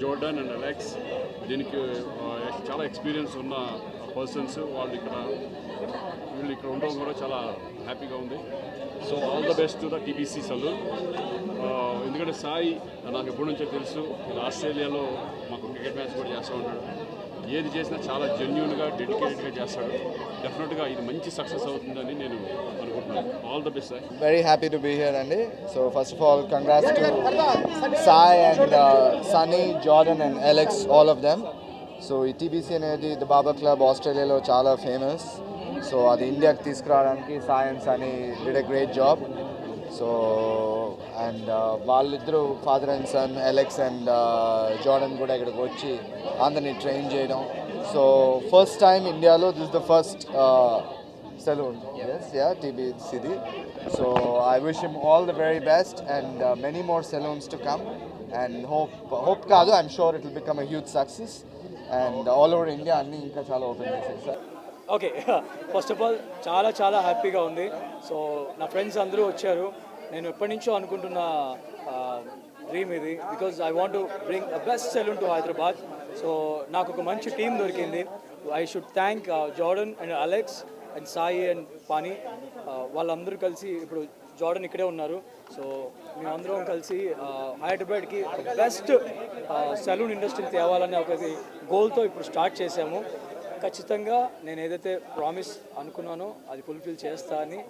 Jordan and Alex దీనికి చాలా experience ఉన్న పర్సన్స్ వీళ్ళు ఇక్కడ ఉండడం కూడా చాలా హ్యాపీగా ఉంది. So all the best to the TBC salon. ఎందుకంటే సాయి నాకు ఎప్పటి నుంచో తెలుసు, ఆస్ట్రేలియాలో మాకు క్రికెట్ మ్యాచ్ కూడా చేస్తూ ఉంటాడు. ఏది చేసినా చాలా జెన్యూన్గా డెడికేటెడ్గా చేస్తాడు. డెఫినెట్గా ఇది మంచి సక్సెస్ అవుతుందని నేను అనుకుంటున్నాను. All the best sir. Very happy to be here అండి. So first of all, congrats to Sai and Sunny, Jordan and Alex, all of them. So ఈ టీబీసీ అనేది ద బాబా క్లబ్ ఆస్ట్రేలియాలో చాలా ఫేమస్. సో అది ఇండియాకి తీసుకురావడానికి Sai and Sunny did a great job. So and వాళ్ళిద్దరూ father and son Alex and Jordan కూడా ఇక్కడికి వచ్చి అందరినీ ట్రైన్ చేయడం. సో ఫస్ట్ టైం ఇండియాలో this the first saloon. Yes, yeah, TBCD. So I wish him all the very best and many more saloons to come. And hope kaadu, I'm sure it will become a huge success. And all over India, anni inka chala open chesar. Okay, first of all చాలా చాలా హ్యాపీగా ఉంది. So నా friends అందరూ వచ్చారు. నేను ఎప్పటి నుంచో అనుకుంటున్న డ్రీమ్ ఇది, because I want to bring the best salon to Hyderabad. So నాకు ఒక మంచి టీం దొరికింది. I should thank Jordan and Alex and Sai and Pani. వాళ్ళందరూ కలిసి ఇప్పుడు జార్డన్ ఇక్కడే ఉన్నారు. సో మేమందరం కలిసి హైదరాబాద్కి బెస్ట్ సెలూన్ ఇండస్ట్రీని తేవాలనే ఒక గోల్తో ఇప్పుడు స్టార్ట్ చేసాము. ఖచ్చితంగా నేను ఏదైతే ప్రామిస్ అనుకున్నానో అది ఫుల్ఫిల్ చేస్తా అని.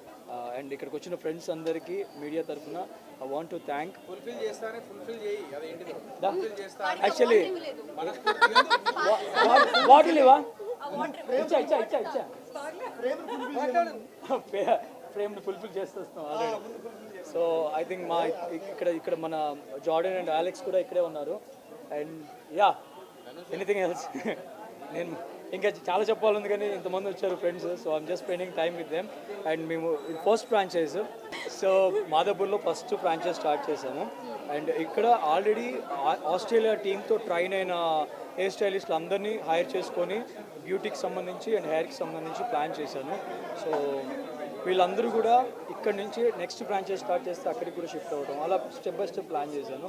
అండ్ ఇక్కడికి వచ్చిన ఫ్రెండ్స్ అందరికీ మీడియా తరఫున I want to thank. Actually water లేవా? ఇచ్చా ఫ్రేమ్ని ఫుల్ఫిల్ చేసేస్తాం ఆల్రెడీ. సో ఐ థింక్ మా ఇక్కడ మన జార్డన్ అండ్ అలెక్స్ కూడా ఇక్కడే ఉన్నారు. అండ్ యా, ఎనీథింగ్ ఎల్స్ నేను ఇంకా చాలా చెప్పాలని, కానీ ఇంతమంది వచ్చారు friends. So I'm just spending time with them. And మేము ఫస్ట్ ఫ్రాంచైజ్, సో మాదాపూర్లో ఫస్ట్ ఫ్రాంచైజ్ స్టార్ట్ చేసాము. అండ్ ఇక్కడ ఆల్రెడీ ఆస్ట్రేలియా టీంతో ట్రైన్ అయిన హెయిర్ స్టైలిస్టులు అందరినీ హైర్ చేసుకొని బ్యూటీకి సంబంధించి అండ్ హెయిర్కి సంబంధించి ప్లాన్ చేశాను. సో వీళ్ళందరూ కూడా ఇక్కడ నుంచి నెక్స్ట్ ఫ్రాంచైజ్ స్టార్ట్ చేస్తే అక్కడికి కూడా షిఫ్ట్ అవ్వడం, అలా స్టెప్ బై స్టెప్ ప్లాన్ చేశాను.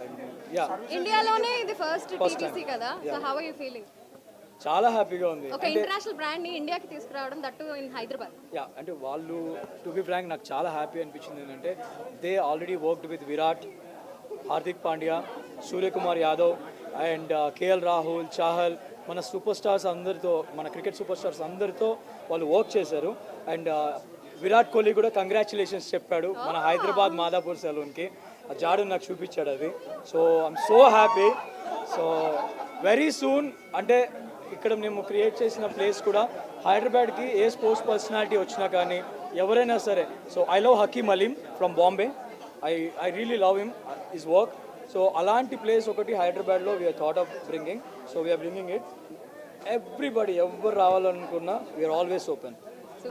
అండ్ యా, ఇండియాలోనే ఇది ఫస్ట్ టీబీసీ కదా. So how are you feeling? చాలా హ్యాపీగా ఉంది. ఒక ఇంటర్నేషనల్ బ్రాండ్ ని ఇండియాకి తీసుకురావడం, దట్టు ఇన్ హైదరాబాద్. యా, అంటే వాళ్ళు టు బి ఫ్రాంక్ నాకు చాలా హ్యాపీ అనిపించింది. ఏంటంటే they already worked with Virat, Hardik Pandya, Suryakumar Yadav and KL Rahul, Chahal, మన సూపర్ స్టార్స్ అందరితో, మన క్రికెట్ సూపర్ స్టార్స్ అందరితో వాళ్ళు వర్క్ చేశారు. అండ్ విరాట్ కోహ్లీ కూడా కంగ్రాచులేషన్స్ చెప్పాడు మన హైదరాబాద్ మాదాపూర్ సెలూన్కి. ఆ జాడు నాకు చూపించాడు అది. So I'm so happy. So very soon, అంటే ఇక్కడ మేము క్రియేట్ చేసిన ప్లేస్ కూడా హైదరాబాద్కి ఏ స్పోర్ట్స్ పర్సనాలిటీ వచ్చినా కానీ ఎవరైనా సరే. So I love Hakim Aalim from Bombay. I really love him, his work. So అలాంటి ప్లేస్ ఒకటి హైదరాబాద్లో we're thought of bringing. So we're bringing it. Everybody ఎవరు రావాలనుకున్నా we're always open.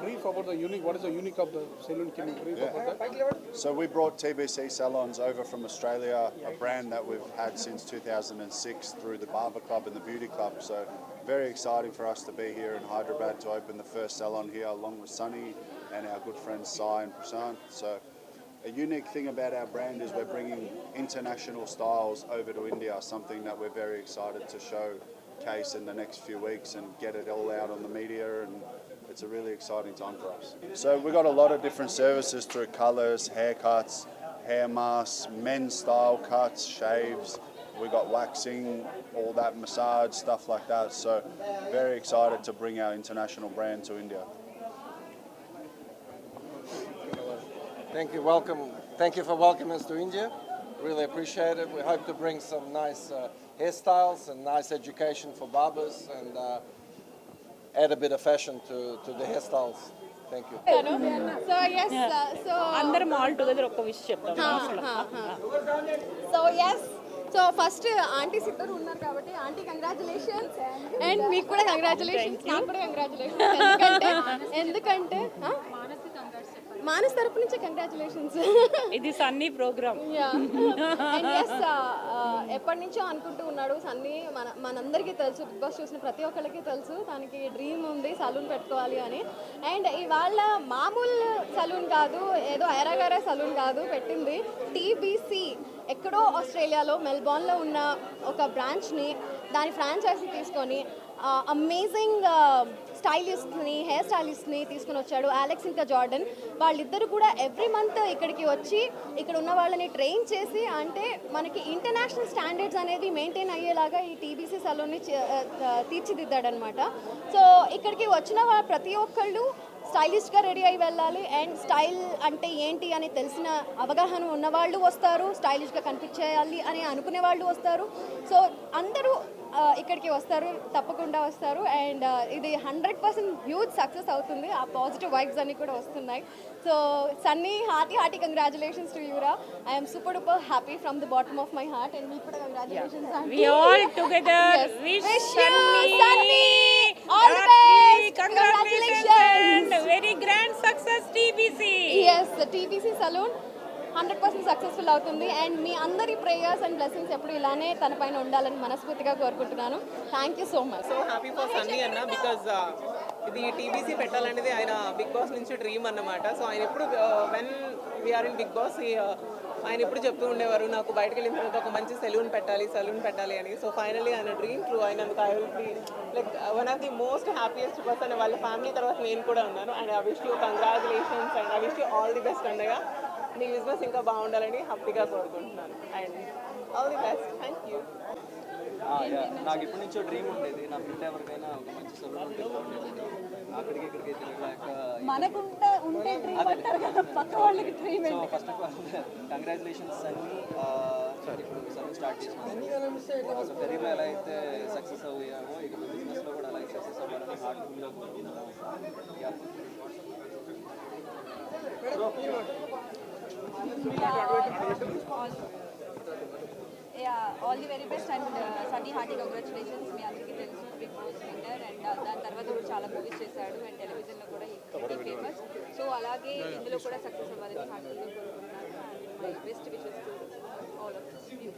Brief about the unique. What is the unique of the saloon? Can you brief about that? So we brought TBC Salons over from Australia, a brand that we've had since 2006 through the Barber Club and the Beauty Club. So very exciting for us to be here in Hyderabad to open the first salon here along with Sunny and our good friends Sai and Prashant. So a unique thing about our brand is we're bringing international styles over to India, something that we're very excited to showcase in the next few weeks and get it all out on the media, and it's a really exciting time for us. So we've got a lot of different services through colours, haircuts, hair masks, men's style cuts, shaves. We got waxing, all that massage, stuff like that. So very excited to bring our international brand to India. Thank you. Welcome. Thank you for welcoming us to India. Really appreciate it. We hope to bring some nice hairstyles and nice education for barbers and add a bit of fashion to the hairstyles. Thank you. So yes, so అందరం all together ఒక్క విషయం చెప్తాం. So yes, so first aunties ఇద్దరు ఉన్నారు కాబట్టి aunty congratulations, and మీకు కూడా congratulations, నాకు కూడా కంగ్రాచులేషన్స్. ఎందుకంటే మానస్ తరపు నుంచి కంగ్రాచులేషన్స్. ఇది సన్నీ ప్రోగ్రామ్. ఎప్పటి నుంచో అనుకుంటూ ఉన్నాడు సన్నీ. మనందరికీ తెలుసు, బిగ్ బాస్ చూసిన ప్రతి ఒక్కరికి తెలుసు తనకి డ్రీమ్ ఉంది సలూన్ పెట్టుకోవాలి అని. అండ్ ఇవాళ మామూలు సలూన్ కాదు, ఏదో ఐరాగారే సలూన్ కాదు పెట్టింది. TBC ఎక్కడో ఆస్ట్రేలియాలో మెల్బోర్న్లో ఉన్న ఒక బ్రాంచ్ని దాని ఫ్రాంచైజీ తీసుకొని అమేజింగ్ స్టైలిస్ట్ని, హెయిర్ స్టైలిస్ట్ని తీసుకుని వచ్చాడు, అలెక్స్ ఇంకా జార్డన్. వాళ్ళిద్దరు కూడా ఎవ్రీ మంత్ ఇక్కడికి వచ్చి ఇక్కడ ఉన్న వాళ్ళని ట్రైన్ చేసి, అంటే మనకి ఇంటర్నేషనల్ స్టాండర్డ్స్ అనేది మెయింటైన్ అయ్యేలాగా ఈ TBC సలూన్ని తీర్చిదిద్దాడనమాట. సో ఇక్కడికి వచ్చిన ప్రతి ఒక్కళ్ళు స్టైలిష్గా రెడీ అయ్యి వెళ్ళాలి. అండ్ స్టైల్ అంటే ఏంటి అని తెలిసిన అవగాహన ఉన్నవాళ్ళు వస్తారు, స్టైలిష్గా కనిపించేయాలి అని అనుకునే వాళ్ళు వస్తారు. సో అందరూ ఇక్కడికి వస్తారు, తప్పకుండా వస్తారు. అండ్ ఇది 100% హ్యూజ్ సక్సెస్ అవుతుంది. ఆ పాజిటివ్ వైబ్స్ అన్నీ కూడా వస్తున్నాయి. So Sunny, hearty congratulations to యూరా. I'm super duper happy from the bottom of my heart. And మీకు కూడా congratulations. We all together wish Sunny all the best. congratulations. Very grand success TBC. Yes, TBC Saloon 100% successful అవుతుంది. And మీ అందరి prayers and blessings ఎప్పుడు ఇలానే తన పైన ఉండాలని మనస్ఫూర్తిగా కోరుకుంటున్నాను. Thank you so much. So happy for Sunny anna, because ఇది TBC పెట్టాలనేది ఆయన బిగ్ బాస్ నుంచి డ్రీమ్ అన్నమాట. సో ఆయన ఎప్పుడు when we are in Bigg Boss ఆయన ఎప్పుడు చెప్తూ ఉండేవారు, నాకు బయటకు వెళ్ళిన తర్వాత ఒక మంచి సెలూన్ పెట్టాలి అని. సో ఫైనల్లీ ఆయన డ్రీమ్ ట్రూ అయినందుకు I will be like one of the most happiest person. వాళ్ళ ఫ్యామిలీ తర్వాత నేను కూడా ఉన్నాను. And I wish you congratulations and I wish you all the best అన్నగా. నీ బిజినెస్ ఇంకా బాగుండాలని హ్యాపీగా కోరుకుంటున్నాను. And all the best. Thank you. నాకు ఇప్పటి నుంచో డ్రీమ్ ఉండేది, నా ఫ్రెండ్ ఎవరికైనా ఒక మంచి సలూన్ ఉంటే బాగుండేది. అక్కడికి ఇక్కడికి తిరగలేక so first of all congratulations అన్ని. ఇప్పుడు సలూన్ స్టార్ట్ చేసాను. సో కెరీర్లో ఎలా అయితే సక్సెస్ అయ్యామో ఇక బిజినెస్లో కూడా అలాగే సక్సెస్ అవ్వాలని హార్ట్ఫుల్గా all the very best. And Sunny hearty congratulations. మీ అందరికీ తెలుసు బిగ్ బాస్ విన్నర్. అండ్ దాని తర్వాత కూడా చాలా మూవీస్ చేశాడు అండ్ టెలివిజన్లో కూడా ఫేమస్. సో అలాగే ఇందులో కూడా సక్సెస్ అవ్వాలని హార్టీగా కోరుకుంటున్నాను. And my best wishes to all of you.